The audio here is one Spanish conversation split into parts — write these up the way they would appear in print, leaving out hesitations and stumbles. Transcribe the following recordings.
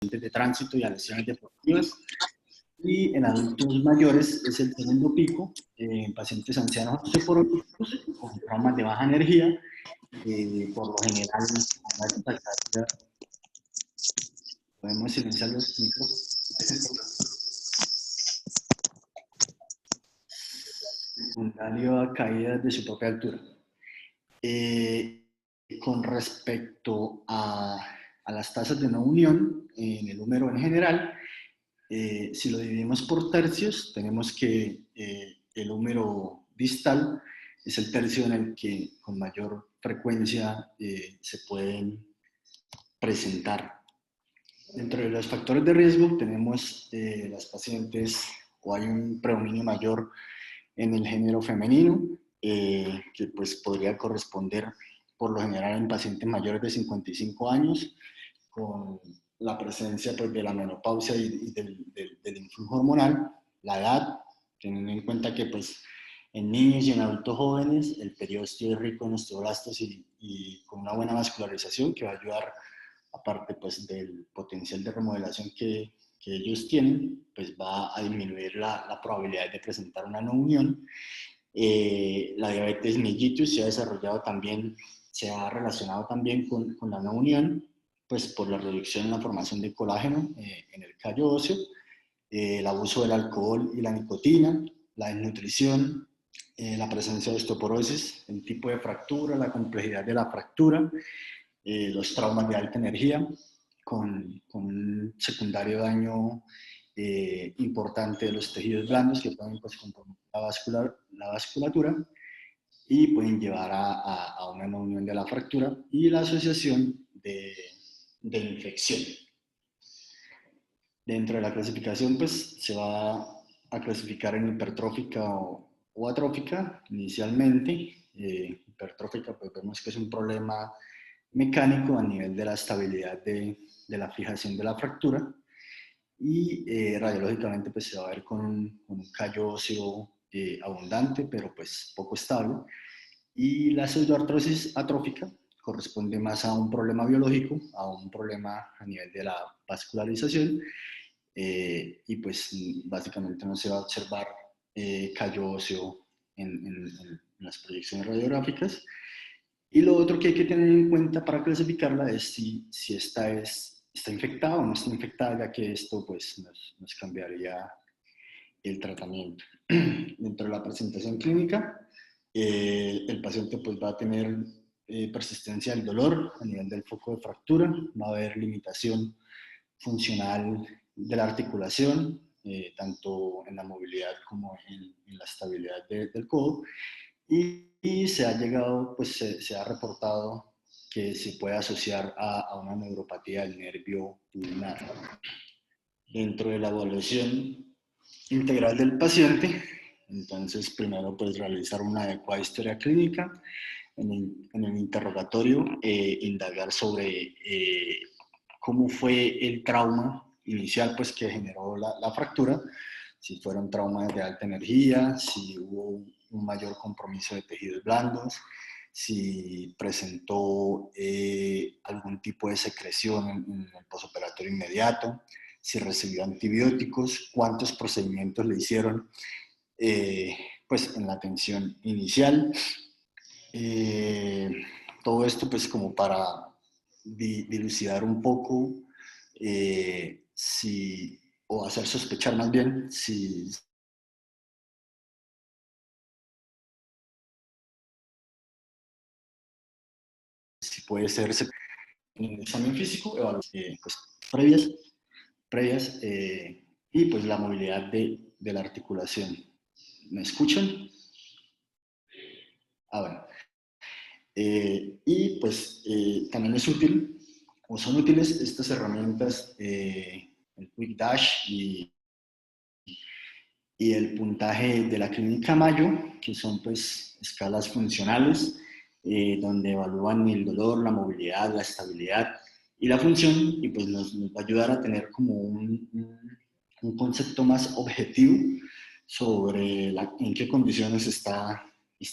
de tránsito y a lesiones deportivas. Y en adultos mayores es el segundo pico, en pacientes ancianos osteoporóticos con traumas de baja energía, por lo general, podemos silenciar los micrófonos. Secundario a caídas de su propia altura. Con respecto a las tasas de no unión en el húmero en general, si lo dividimos por tercios, tenemos que el húmero distal es el tercio en el que con mayor frecuencia se pueden presentar. Dentro de los factores de riesgo tenemos las pacientes, o hay un predominio mayor en el género femenino, que pues podría corresponder por lo general en pacientes mayores de 55 años, con la presencia pues, de la menopausia y del influjo hormonal, la edad, teniendo en cuenta que pues, en niños y en adultos jóvenes el periósteo es rico en osteoblastos y con una buena vascularización que va a ayudar, aparte pues, del potencial de remodelación que ellos tienen, pues va a disminuir la probabilidad de presentar una no unión. La diabetes mellitus se ha desarrollado también, se ha relacionado también con la no unión, pues por la reducción en la formación de colágeno en el callo óseo, el abuso del alcohol y la nicotina, la desnutrición, la presencia de osteoporosis, el tipo de fractura, la complejidad de la fractura, los traumas de alta energía, con un secundario daño importante de los tejidos blandos que pueden pues, comprometer la vasculatura y pueden llevar a una no unión de la fractura y la asociación de infección. Dentro de la clasificación, pues se va a clasificar en hipertrófica o atrófica inicialmente. Hipertrófica, pues vemos que es un problema mecánico a nivel de la estabilidad de la fijación de la fractura y radiológicamente pues se va a ver con un callo óseo abundante, pero pues poco estable. Y la pseudoartrosis atrófica corresponde más a un problema biológico, a un problema a nivel de la vascularización, y pues básicamente no se va a observar callo óseo en las proyecciones radiográficas. Y lo otro que hay que tener en cuenta para clasificarla es si esta está infectada o no está infectada, ya que esto pues, nos cambiaría el tratamiento. Dentro de la presentación clínica, el paciente pues, va a tener persistencia del dolor a nivel del foco de fractura, va a haber limitación funcional de la articulación, tanto en la movilidad como en la estabilidad del codo, y se ha llegado, pues se ha reportado que se puede asociar a una neuropatía del nervio ulnar. Dentro de la evaluación integral del paciente, entonces primero pues realizar una adecuada historia clínica, en el interrogatorio indagar sobre cómo fue el trauma inicial pues que generó la fractura, si fueron traumas de alta energía, si hubo un mayor compromiso de tejidos blandos, si presentó algún tipo de secreción en el posoperatorio inmediato, si recibió antibióticos, cuántos procedimientos le hicieron pues en la atención inicial. Todo esto pues como para dilucidar un poco o hacer sospechar más bien si puede ser en el examen físico, pues, previas y pues la movilidad de la articulación. ¿Me escuchan? Bueno. Y pues también es útil, o son útiles estas herramientas, el Quick Dash y el puntaje de la Clínica Mayo, que son pues escalas funcionales, donde evalúan el dolor, la movilidad, la estabilidad y la función, y pues nos va a ayudar a tener como un concepto más objetivo sobre en qué condiciones está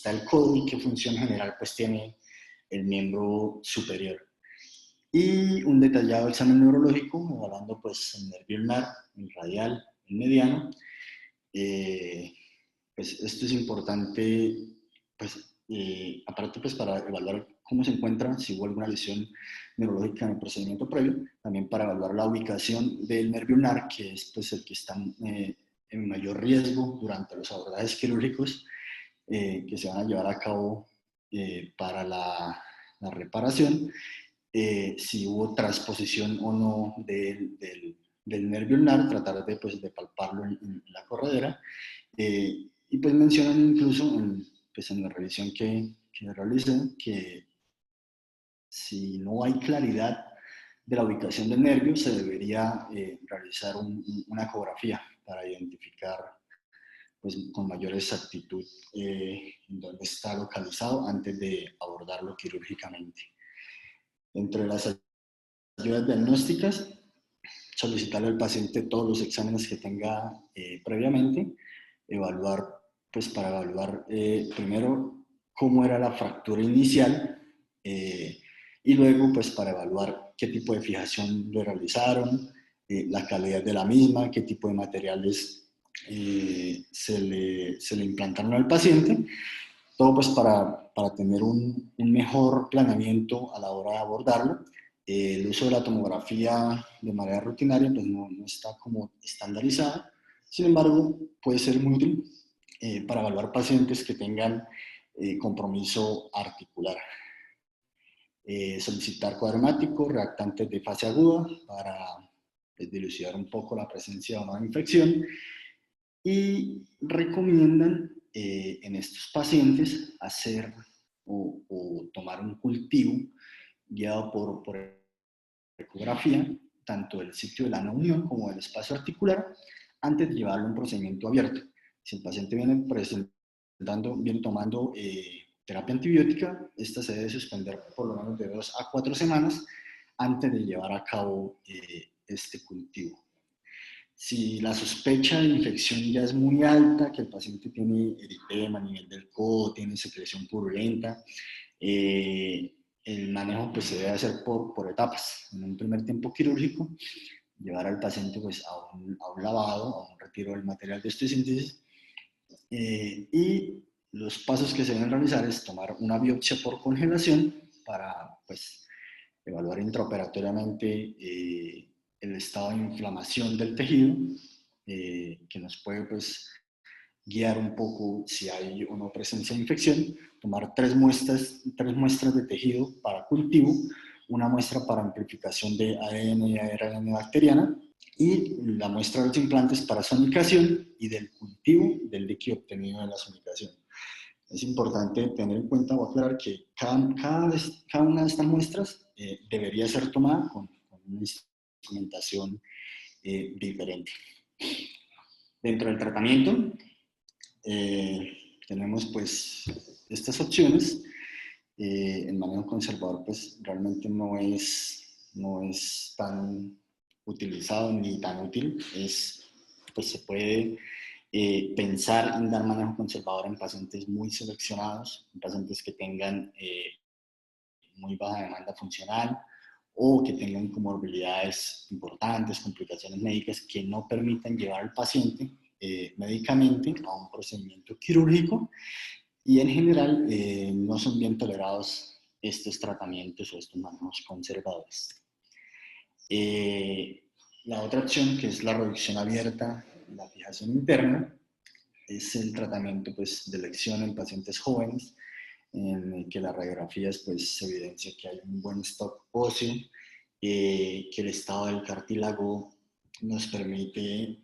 el codo y qué función general pues tiene el miembro superior. y un detallado examen neurológico, evaluando pues el nervio ulnar, el radial, el mediano. Eh, pues esto es importante, pues, aparte pues para evaluar cómo se encuentra, si hubo alguna lesión neurológica en el procedimiento previo, también para evaluar la ubicación del nervio ulnar, que es pues el que está en mayor riesgo durante los abordajes quirúrgicos que se van a llevar a cabo para la reparación, si hubo transposición o no del nervio ulnar, tratar de, pues, de palparlo en la corredera. Y pues mencionan incluso pues en la revisión que realicé que si no hay claridad de la ubicación del nervio, se debería realizar una ecografía para identificar pues, con mayor exactitud en dónde está localizado antes de abordarlo quirúrgicamente. Dentro de las ayudas diagnósticas, solicitarle al paciente todos los exámenes que tenga previamente, evaluar, pues para evaluar primero cómo era la fractura inicial y luego pues para evaluar qué tipo de fijación le realizaron, la calidad de la misma, qué tipo de materiales se le implantaron al paciente, todo pues para tener un mejor planeamiento a la hora de abordarlo. El uso de la tomografía de manera rutinaria pues no está como estandarizada, sin embargo puede ser muy útil para evaluar pacientes que tengan compromiso articular. Solicitar cuadro reactantes de fase aguda para pues, dilucidar un poco la presencia o no de infección, y recomiendan en estos pacientes hacer o tomar un cultivo guiado por ecografía, tanto del sitio de la no unión como del espacio articular, antes de llevarlo a un procedimiento abierto. Si el paciente viene tomando terapia antibiótica, esta se debe suspender por lo menos de 2 a 4 semanas antes de llevar a cabo este cultivo. Si la sospecha de infección ya es muy alta, que el paciente tiene eritema a nivel del codo, tiene secreción purulenta, el manejo pues, se debe hacer por etapas. En un primer tiempo quirúrgico, llevar al paciente pues, a un lavado, a un retiro del material de osteosíntesis. Y los pasos que se deben realizar es tomar una biopsia por congelación para pues, evaluar intraoperatoriamente el estado de inflamación del tejido, que nos puede pues, guiar un poco si hay o no presencia de infección, tomar tres muestras de tejido para cultivo, una muestra para amplificación de ADN y ARN bacteriana, y la muestra de los implantes para sonicación y del cultivo del líquido obtenido de la sonicación. Es importante tener en cuenta o aclarar que cada una de estas muestras debería ser tomada con una instrumentación diferente. Dentro del tratamiento tenemos pues estas opciones. El manejo conservador pues realmente no es tan utilizado ni tan útil. Pues se puede pensar en dar manejo conservador en pacientes muy seleccionados, en pacientes que tengan muy baja demanda funcional o que tengan comorbilidades importantes, complicaciones médicas que no permitan llevar al paciente médicamente a un procedimiento quirúrgico, y en general no son bien tolerados estos tratamientos o estos manejos conservadores. La otra opción, que es la reducción abierta, la fijación interna, es el tratamiento pues, de elección en pacientes jóvenes, en el que las radiografías pues, se evidencia que hay un buen stock óseo, que el estado del cartílago nos permite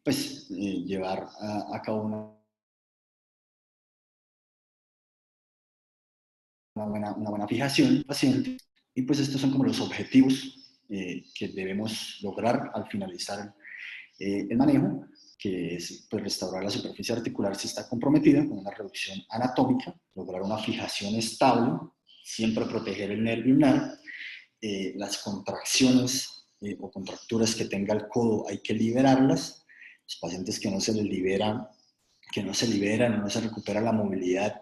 pues, llevar a cabo una buena fijación del paciente. Y pues estos son como los objetivos que debemos lograr al finalizar el manejo, que es pues, restaurar la superficie articular si está comprometida con una reducción anatómica, lograr una fijación estable, siempre proteger el nervio ulnar, las contracciones o contracturas que tenga el codo hay que liberarlas. Los pacientes que no se les libera, que no se liberan, no se recupera la movilidad,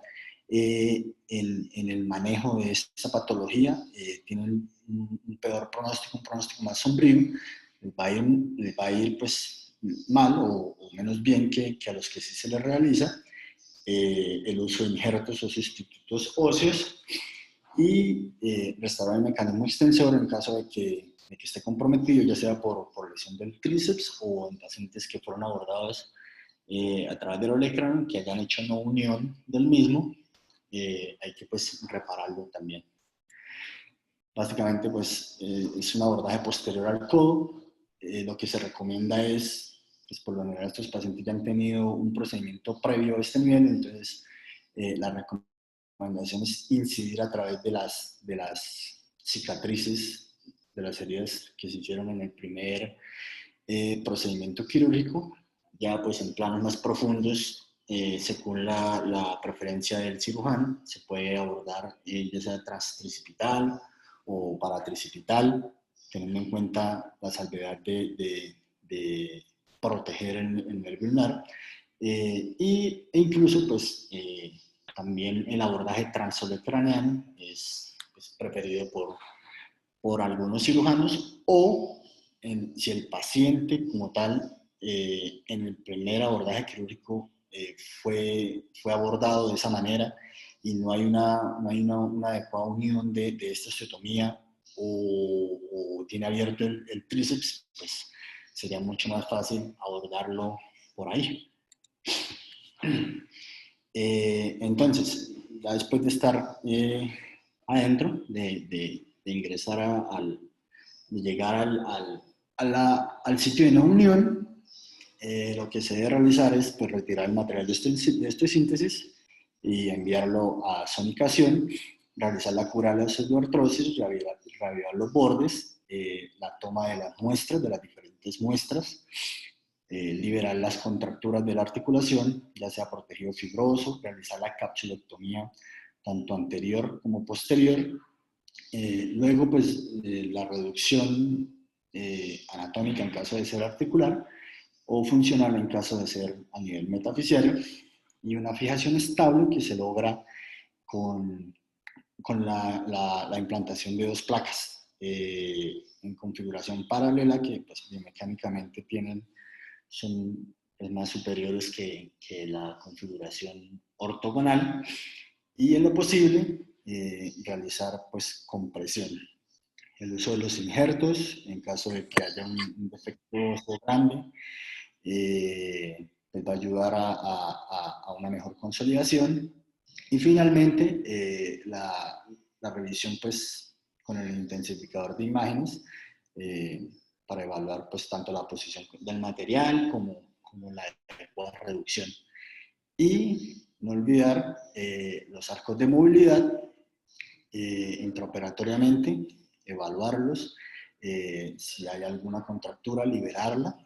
en el manejo de esta patología tienen un peor pronóstico, un pronóstico más sombrío, les va a ir pues mal o menos bien que a los que sí se les realiza el uso de injertos o sustitutos óseos y restaurar el mecanismo extensor en caso de que esté comprometido, ya sea por lesión del tríceps o en pacientes que fueron abordados a través del olecranon, que hayan hecho no unión del mismo, hay que pues repararlo también. Básicamente pues es un abordaje posterior al codo. Lo que se recomienda es, pues por lo general estos pacientes ya han tenido un procedimiento previo a este nivel, entonces la recomendación es incidir a través de las cicatrices de las heridas que se hicieron en el primer procedimiento quirúrgico, ya pues en planos más profundos, según la preferencia del cirujano, se puede abordar ya sea transtricipital o paratricipital, teniendo en cuenta la salvedad de proteger el nervio ulnar, e incluso pues también el abordaje transolecraneano es preferido por algunos cirujanos o si el paciente como tal en el primer abordaje quirúrgico fue abordado de esa manera y no hay una adecuada unión de esta osteotomía o tiene abierto el tríceps, pues sería mucho más fácil abordarlo por ahí. Entonces, ya después de estar adentro, de ingresar de llegar al sitio de no unión, lo que se debe realizar es pues, retirar el material de osteosíntesis y enviarlo a sonicación, realizar la cura de la pseudoartrosis, reavivar los bordes, la toma de las muestras, de las diferentes muestras, liberar las contracturas de la articulación, ya sea por tejido fibroso, realizar la capsulectomía tanto anterior como posterior. Luego, pues, la reducción anatómica en caso de ser articular o funcional en caso de ser a nivel metafisiario y una fijación estable que se logra con la implantación de dos placas en configuración paralela que pues, biomecánicamente son pues, más superiores que la configuración ortogonal y en lo posible realizar pues compresión. El uso de los injertos en caso de que haya un defecto grande pues va a ayudar a una mejor consolidación y finalmente la revisión pues con el intensificador de imágenes para evaluar pues tanto la posición del material como la adecuada reducción. Y no olvidar los arcos de movilidad intraoperatoriamente, evaluarlos, si hay alguna contractura, liberarla,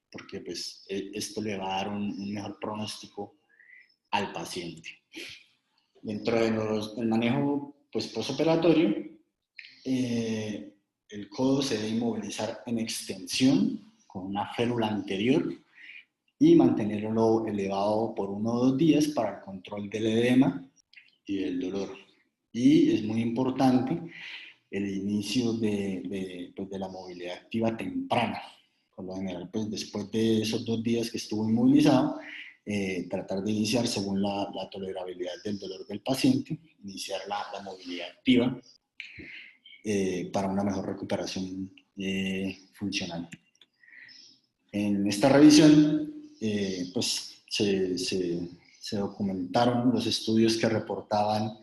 porque pues, esto le va a dar un mejor pronóstico al paciente. Dentro del manejo pues, postoperatorio, el codo se debe inmovilizar en extensión con una férula anterior y mantenerlo elevado por 1 o 2 días para el control del edema y del dolor. Y es muy importante el inicio pues de la movilidad activa temprana. Por lo general, pues después de esos 2 días que estuvo inmovilizado, tratar de iniciar según la tolerabilidad del dolor del paciente, iniciar la movilidad activa para una mejor recuperación funcional. En esta revisión, pues se documentaron los estudios que reportaban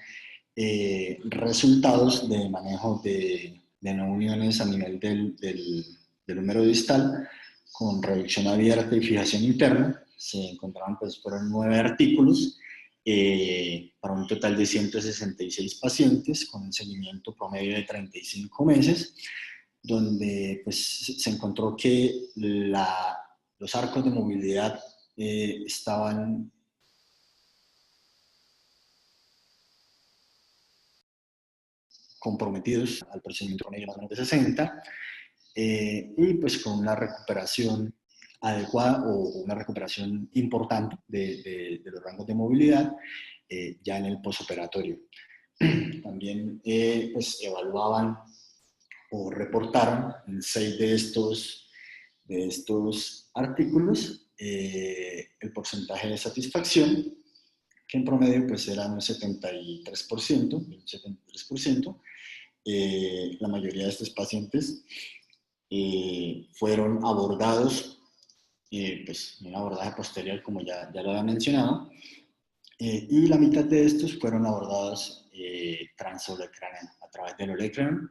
resultados de manejo de no uniones a nivel del húmero distal con reducción abierta y fijación interna. Se encontraron, pues fueron 9 artículos para un total de 166 pacientes con un seguimiento promedio de 35 meses, donde pues, se encontró que los arcos de movilidad estaban comprometidos al procedimiento promedio más o menos de 60, y pues con una recuperación adecuada o una recuperación importante de los rangos de movilidad ya en el posoperatorio. También pues evaluaban o reportaron en 6 de estos artículos el porcentaje de satisfacción, que en promedio pues era un 73%, la mayoría de estos pacientes fueron abordados, pues un abordaje posterior como ya lo había mencionado, y la mitad de estos fueron abordados transolecranean, a través del olecranon.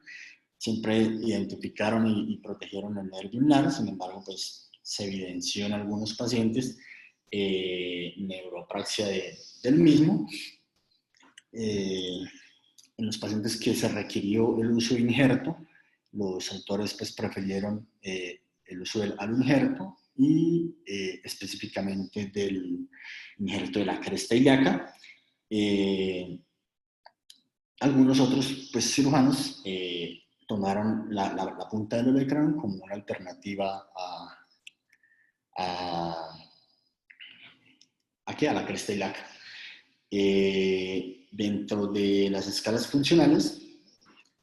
Siempre identificaron y protegieron el nervio ulnar, sin embargo, pues se evidenció en algunos pacientes neuropraxia del mismo. En los pacientes que se requirió el uso de injerto, los autores pues prefirieron el uso del injerto y específicamente del injerto de la cresta ilíaca. Algunos otros pues, cirujanos tomaron la punta del olecranon como una alternativa a la cresta ilíaca. Dentro de las escalas funcionales,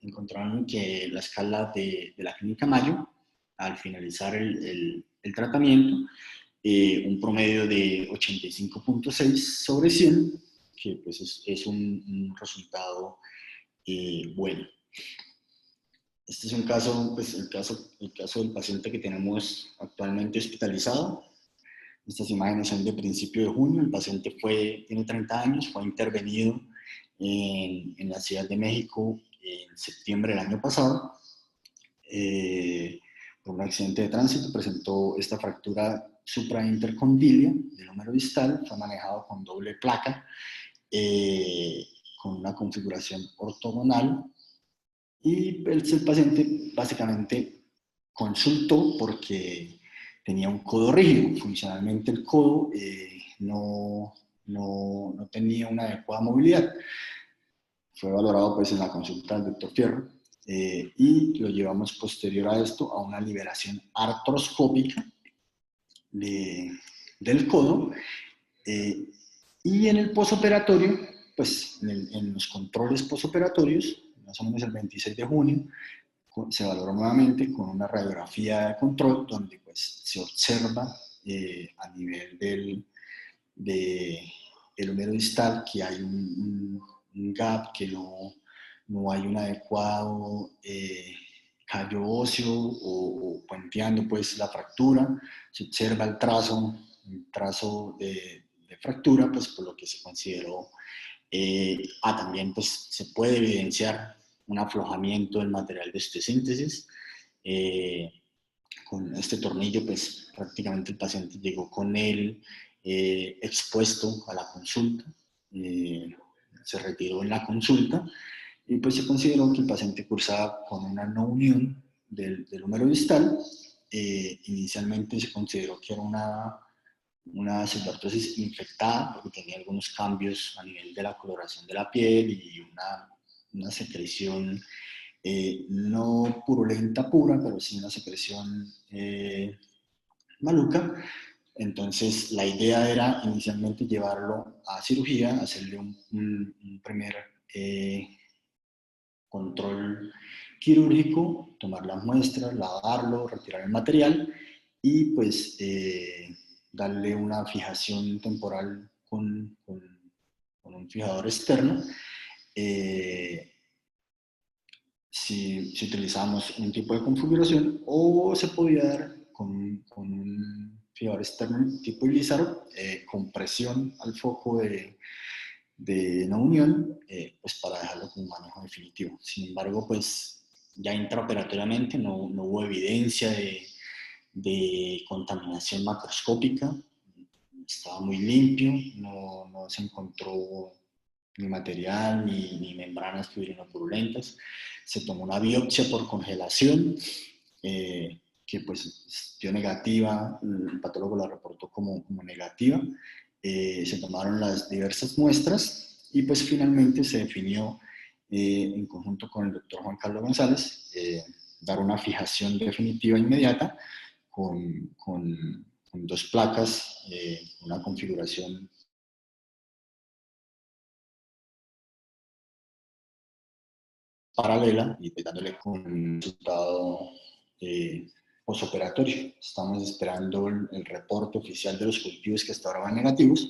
encontraron que la escala de la Clínica Mayo, al finalizar el tratamiento, un promedio de 85.6 sobre 100, que pues es un resultado bueno. Este es un caso, pues el caso del paciente que tenemos actualmente hospitalizado. Estas imágenes son de principio de junio. El paciente tiene 30 años, fue intervenido en la Ciudad de México en septiembre del año pasado. Por un accidente de tránsito presentó esta fractura supraintercondilia del húmero distal, fue manejado con doble placa, con una configuración ortogonal, y el paciente básicamente consultó porque tenía un codo rígido. Funcionalmente el codo no tenía una adecuada movilidad. Fue valorado pues en la consulta del doctor Fierro y lo llevamos posterior a esto a una liberación artroscópica del codo y en el posoperatorio, pues en los controles posoperatorios, más o menos el 26 de junio, se valoró nuevamente con una radiografía de control donde pues, se observa a nivel del húmero distal que hay un gap, que no hay un adecuado callo óseo o puenteando pues, la fractura. Se observa el trazo de fractura, pues por lo que se consideró. También pues, se puede evidenciar un aflojamiento del material de osteosíntesis. Con este tornillo, pues prácticamente el paciente llegó con él expuesto a la consulta, se retiró en la consulta y pues se consideró que el paciente cursaba con una no unión del húmero distal. Inicialmente se consideró que era una pseudoartrosis infectada porque tenía algunos cambios a nivel de la coloración de la piel y una secreción no purulenta pura, pero sí una secreción maluca. Entonces la idea era inicialmente llevarlo a cirugía, hacerle un primer control quirúrgico, tomar las muestras, lavarlo, retirar el material y pues darle una fijación temporal con un fijador externo. Si utilizamos un tipo de configuración, o se podía dar con un fijador externo tipo Ilízaro, con presión al foco de no unión, pues para dejarlo con un manejo definitivo. Sin embargo, pues ya intraoperatoriamente no hubo evidencia de contaminación macroscópica, estaba muy limpio, no se encontró ni material ni membranas fibrinopurulentas. Se tomó una biopsia por congelación, que pues dio negativa, el patólogo la reportó como negativa. Se tomaron las diversas muestras y pues finalmente se definió en conjunto con el doctor Juan Carlos González dar una fijación definitiva inmediata con con 2 placas, una configuración paralela y dándole con un resultado posoperatorio. Estamos esperando el reporte oficial de los cultivos que hasta ahora van negativos,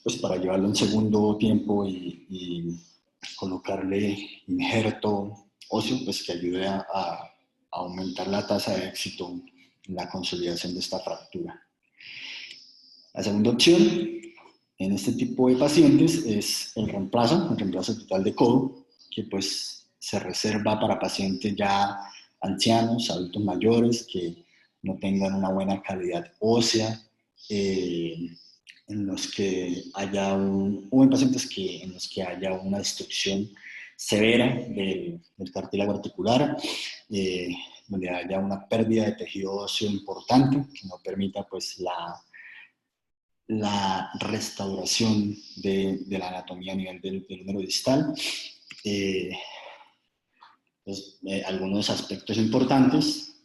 pues para llevarlo en segundo tiempo y colocarle injerto óseo, pues que ayude a aumentar la tasa de éxito en la consolidación de esta fractura. La segunda opción en este tipo de pacientes es el reemplazo total de codo, que pues se reserva para pacientes ya ancianos, adultos mayores, que no tengan una buena calidad ósea, en los que haya o en pacientes en los que haya una destrucción severa del cartílago articular, donde haya una pérdida de tejido óseo importante que no permita pues la restauración de la anatomía a nivel del húmero distal. Algunos aspectos importantes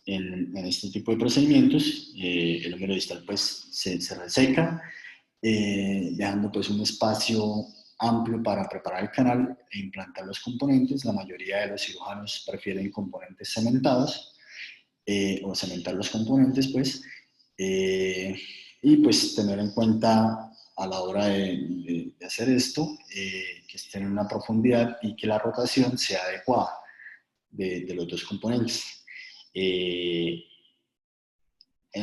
en este tipo de procedimientos: el húmero distal pues se reseca, dejando pues un espacio amplio para preparar el canal e implantar los componentes. La mayoría de los cirujanos prefieren componentes cementados, o cementar los componentes, pues, y pues tener en cuenta a la hora de hacer esto, que estén en una profundidad y que la rotación sea adecuada de los 2 componentes. En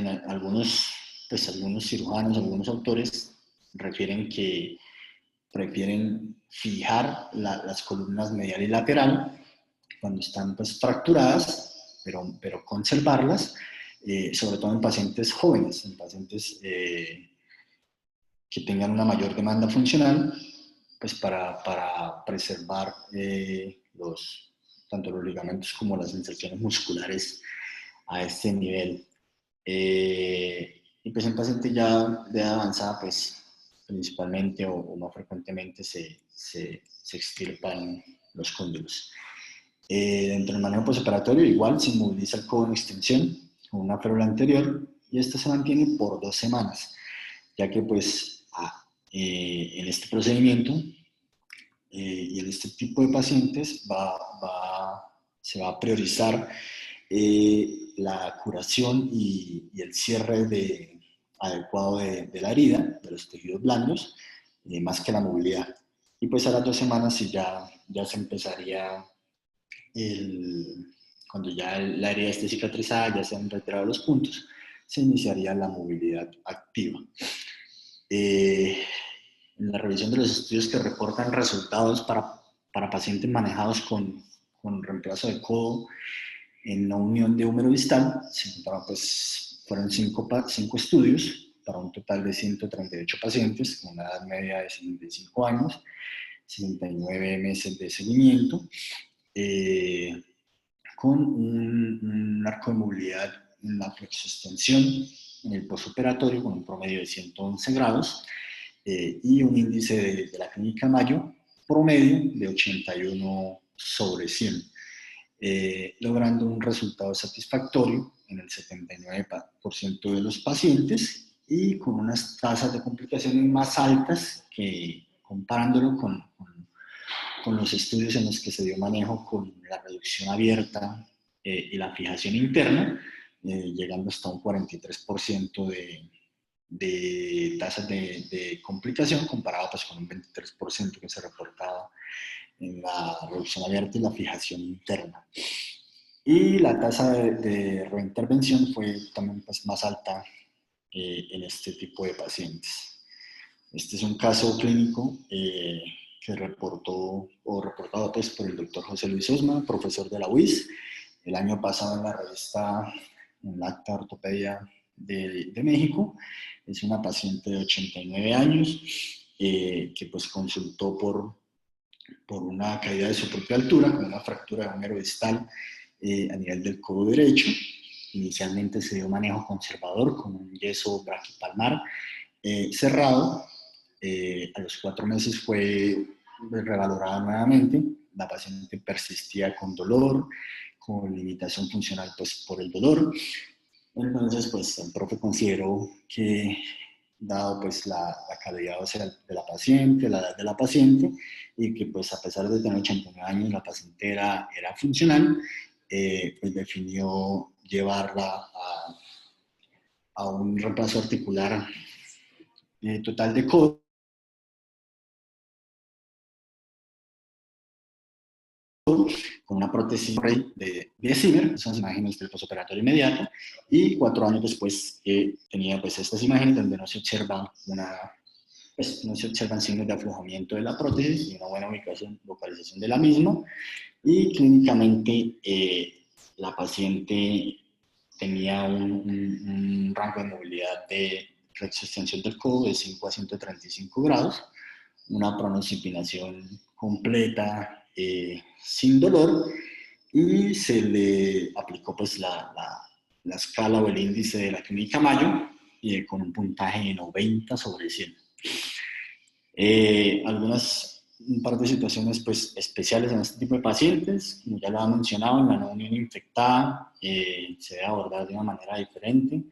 algunos cirujanos, algunos autores prefieren fijar las columnas medial y lateral cuando están pues fracturadas, pero conservarlas, sobre todo en pacientes jóvenes, en pacientes que tengan una mayor demanda funcional, pues para preservar tanto los ligamentos como las inserciones musculares a este nivel. Y pues en pacientes ya de edad avanzada, pues principalmente o más frecuentemente se extirpan los cóndulos. Dentro del manejo postoperatorio igual se inmoviliza el codo en extensión con una férula anterior, y esta se mantiene por 2 semanas, ya que pues en este procedimiento y en este tipo de pacientes se va a priorizar la curación y el cierre adecuado de la herida, de los tejidos blandos, más que la movilidad. Y pues a las 2 semanas sí ya se empezaría, cuando ya la herida esté cicatrizada, ya se han retirado los puntos, se iniciaría la movilidad activa. En la revisión de los estudios que reportan resultados para pacientes manejados con reemplazo de codo en no unión de húmero distal, fueron 5 estudios para un total de 138 pacientes con una edad media de 65 años, 69 meses de seguimiento, con un arco de movilidad en la flexoextensión en el postoperatorio con un promedio de 111 grados, y un índice de la clínica Mayo promedio de 81 sobre 100, logrando un resultado satisfactorio en el 79% de los pacientes y con unas tasas de complicaciones más altas que comparándolo con los estudios en los que se dio manejo con la reducción abierta y la fijación interna, llegando hasta un 43% de tasas de complicación, comparado pues con un 23% que se reportaba en la reducción abierta y la fijación interna. Y la tasa de reintervención fue también pues más alta en este tipo de pacientes. Este es un caso clínico que reportado pues, por el doctor José Luis Osma, profesor de la UIS, el año pasado en la revista, en la Acta Ortopedia de México. Es una paciente de 89 años que pues consultó por una caída de su propia altura, con una fractura de húmero distal a nivel del codo derecho. Inicialmente se dio manejo conservador con un yeso braquipalmar cerrado. A los 4 meses fue revalorada nuevamente. La paciente persistía con dolor, con limitación funcional pues, por el dolor. Entonces, pues el profe consideró que, dado pues la calidad ósea de la paciente, la edad de la paciente, y que pues a pesar de tener 89 años, la paciente era funcional, pues definió llevarla a un reemplazo articular total de codo con una prótesis de Zimmer, esas imágenes del postoperatorio inmediato, y 4 años después tenía pues estas imágenes donde no se observa pues, no se observan signos de aflojamiento de la prótesis y una buena localización de la misma, y clínicamente la paciente tenía un rango de movilidad de extensión del codo de 5 a 135 grados, una pronosipinación completa sin dolor, y se le aplicó pues la escala o el índice de la clínica Mayo con un puntaje de 90 sobre 100. Un par de situaciones pues, especiales en este tipo de pacientes, como ya lo han mencionado, en la no unión infectada se debe abordar de una manera diferente.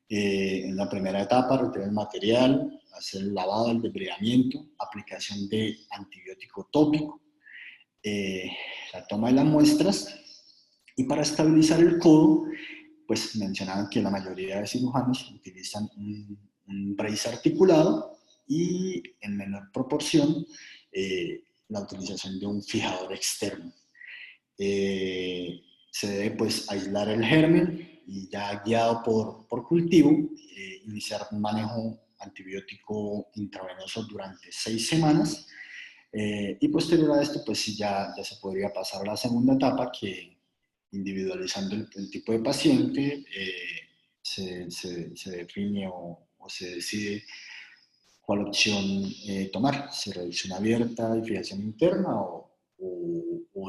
En la primera etapa, retirar el material, hacer el lavado, el debridamiento, aplicación de antibiótico tópico, la toma de las muestras, y para estabilizar el codo, pues mencionaban que la mayoría de cirujanos utilizan un brace articulado y en menor proporción la utilización de un fijador externo. Se debe pues aislar el germen y ya guiado por cultivo, iniciar un manejo antibiótico intravenoso durante 6 semanas, y posterior a esto pues sí ya se podría pasar a la segunda etapa, que individualizando el tipo de paciente se define o se decide cuál opción tomar, si reducción abierta y fijación interna o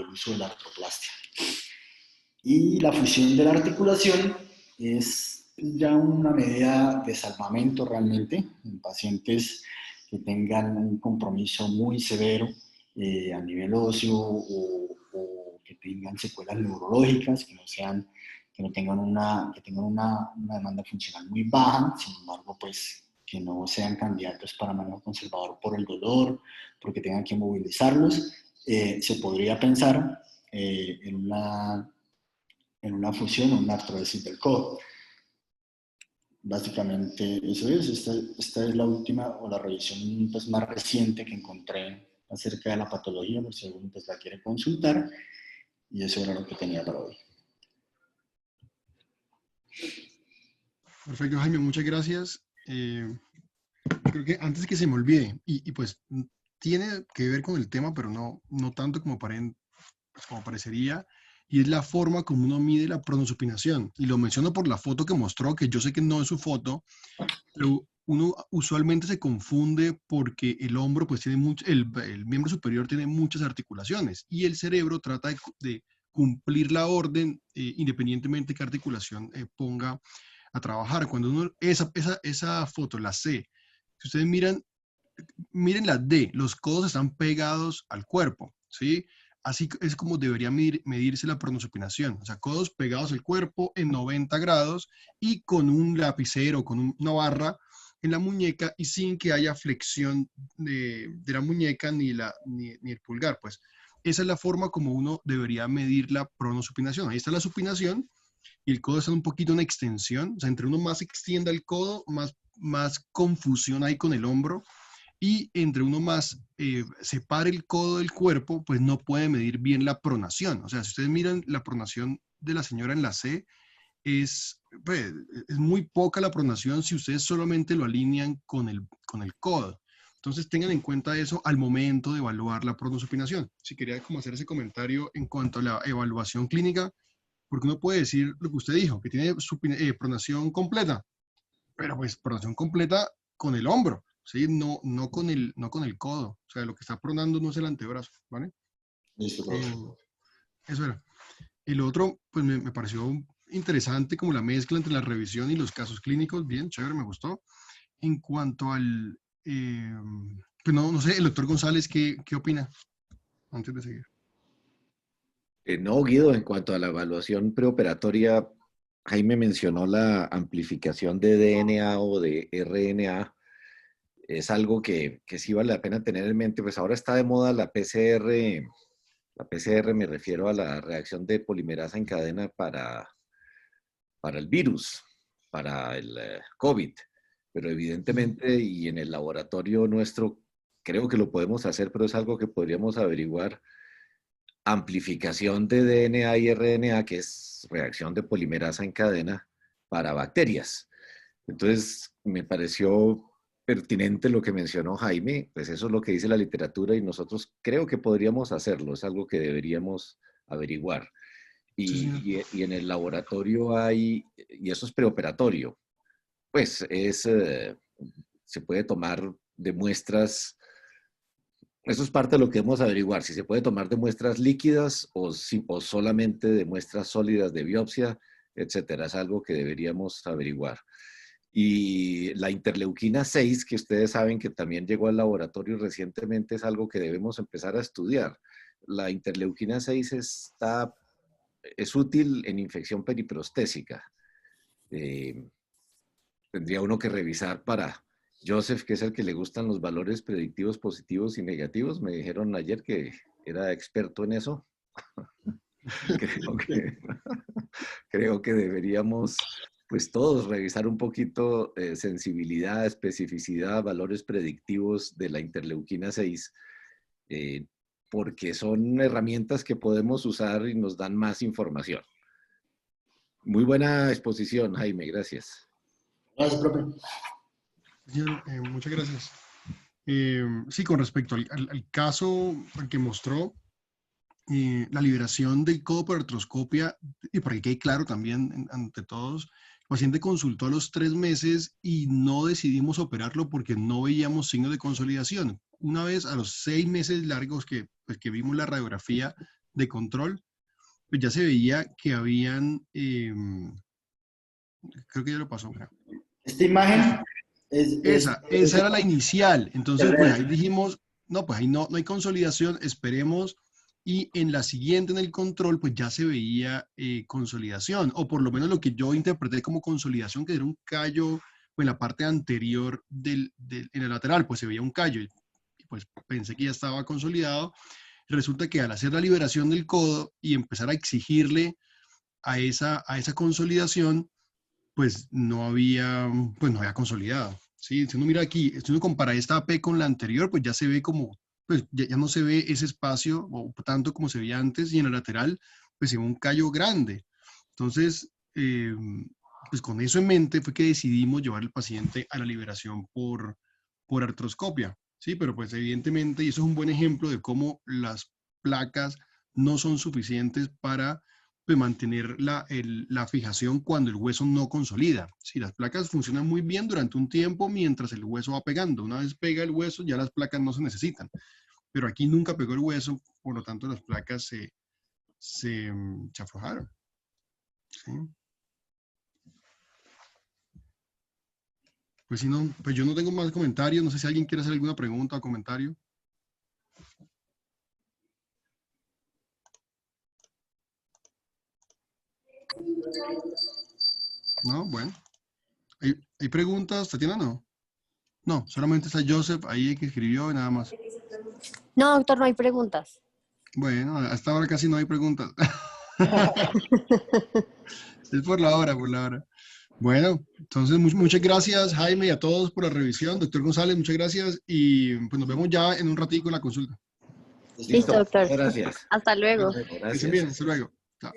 el uso de la artroplastia. Y la fusión de la articulación es ya una medida de salvamento realmente en pacientes que tengan un compromiso muy severo a nivel óseo o que tengan secuelas neurológicas, que no tengan una demanda funcional muy baja, sin embargo, pues que no sean candidatos para manejo conservador por el dolor, porque tengan que movilizarlos. Se podría pensar en una fusión o una artrodesis del codo. Básicamente eso es. Esta es la última o la revisión pues, más reciente que encontré acerca de la patología, por si alguno pues, la quiere consultar, y eso era lo que tenía para hoy. Perfecto, Jaime, muchas gracias. Creo que antes que se me olvide, y pues tiene que ver con el tema, pero no tanto como, pues, como parecería, y es la forma como uno mide la pronosupinación. Y lo menciono por la foto que mostró, que yo sé que no es su foto, pero uno usualmente se confunde porque el hombro, pues tiene el miembro superior tiene muchas articulaciones y el cerebro trata de cumplir la orden independientemente qué articulación ponga a trabajar. Cuando uno, esa foto, la C, si ustedes miren la D, los codos están pegados al cuerpo, ¿sí? Así es como debería medirse la pronosupinación, o sea, codos pegados al cuerpo en 90 grados y con un lapicero, con una barra en la muñeca y sin que haya flexión de la muñeca ni el pulgar, pues. Esa es la forma como uno debería medir la pronosupinación. Ahí está la supinación y el codo está un poquito en extensión, o sea, entre uno más extienda el codo, más confusión hay con el hombro y entre uno más separe el codo del cuerpo, pues no puede medir bien la pronación. O sea, si ustedes miran la pronación de la señora en la C, pues, es muy poca la pronación si ustedes solamente lo alinean con el codo. Entonces tengan en cuenta eso al momento de evaluar la pronosupinación. Si quería como hacer ese comentario en cuanto a la evaluación clínica, porque uno puede decir lo que usted dijo, que tiene pronación completa, pero pues pronación completa con el hombro, ¿sí? No con el codo. O sea, lo que está pronando no es el antebrazo, ¿vale? Listo, profe. Eh, eso era. El otro, pues me pareció interesante como la mezcla entre la revisión y los casos clínicos, bien, chévere, me gustó. En cuanto al, pues no sé, el doctor González, ¿qué opina? Antes de seguir. No, Guido, en cuanto a la evaluación preoperatoria, Jaime mencionó la amplificación de DNA o de RNA. Es algo que sí vale la pena tener en mente. Pues ahora está de moda la PCR. La PCR me refiero a la reacción de polimerasa en cadena para el virus, para el COVID. Pero evidentemente, y en el laboratorio nuestro, creo que lo podemos hacer, pero es algo que podríamos averiguar. Amplificación de DNA y RNA, que es reacción de polimerasa en cadena para bacterias. Entonces, me pareció pertinente lo que mencionó Jaime, pues eso es lo que dice la literatura y nosotros creo que podríamos hacerlo, es algo que deberíamos averiguar. Sí, señor. Y en el laboratorio hay, y eso es preoperatorio, pues se puede tomar de muestras. Eso es parte de lo que debemos averiguar, si se puede tomar de muestras líquidas o solamente de muestras sólidas de biopsia, etcétera. Es algo que deberíamos averiguar. Y la interleuquina 6, que ustedes saben que también llegó al laboratorio recientemente, es algo que debemos empezar a estudiar. La interleuquina 6 es útil en infección periprostésica. Tendría uno que revisar para Joseph, que es el que le gustan los valores predictivos positivos y negativos. Me dijeron ayer que era experto en eso. creo que deberíamos, pues todos, revisar un poquito sensibilidad, especificidad, valores predictivos de la interleuquina 6, porque son herramientas que podemos usar y nos dan más información. Muy buena exposición, Jaime, gracias. Gracias, profe. Señor, muchas gracias. Sí, con respecto al caso que mostró, la liberación del codo por artroscopia, y para que quede claro también ante todos, el paciente consultó a los 3 meses y no decidimos operarlo porque no veíamos signos de consolidación. Una vez a los 6 meses largos pues, que vimos la radiografía de control, pues ya se veía que habían, creo que ya lo pasó, creo. Esta imagen Esa era la inicial. Entonces, pues ahí dijimos, no, pues ahí no hay consolidación, esperemos. Y en la siguiente, en el control, pues ya se veía consolidación, o por lo menos lo que yo interpreté como consolidación, que era un callo pues, en la parte anterior en el lateral, pues se veía un callo. Y pues pensé que ya estaba consolidado. Resulta que al hacer la liberación del codo y empezar a exigirle a esa consolidación, pues no había consolidado. ¿Sí? Si uno mira aquí, si uno compara esta AP con la anterior, pues ya se ve como, pues ya no se ve ese espacio o tanto como se veía antes, y en la lateral, pues se ve un callo grande. Entonces, pues con eso en mente fue que decidimos llevar al paciente a la liberación por artroscopia. Sí, pero pues evidentemente, y eso es un buen ejemplo de cómo las placas no son suficientes para pues, mantener la fijación cuando el hueso no consolida. Si las placas funcionan muy bien durante un tiempo mientras el hueso va pegando. Una vez pega el hueso, ya las placas no se necesitan. Pero aquí nunca pegó el hueso, por lo tanto las placas se aflojaron. ¿Sí? Pues si no, pues yo no tengo más comentarios. No sé si alguien quiere hacer alguna pregunta o comentario. No, bueno. ¿Hay preguntas, Tatiana? No. No, solamente está Joseph ahí que escribió y nada más. No, doctor, no hay preguntas. Bueno, hasta ahora casi no hay preguntas. Es por la hora, por la hora. Bueno, entonces muchas gracias, Jaime, y a todos por la revisión. Doctor González, muchas gracias. Y pues nos vemos ya en un ratito en la consulta. Listo, doctor. Gracias. Hasta luego. Que estén bien, hasta luego. Chao.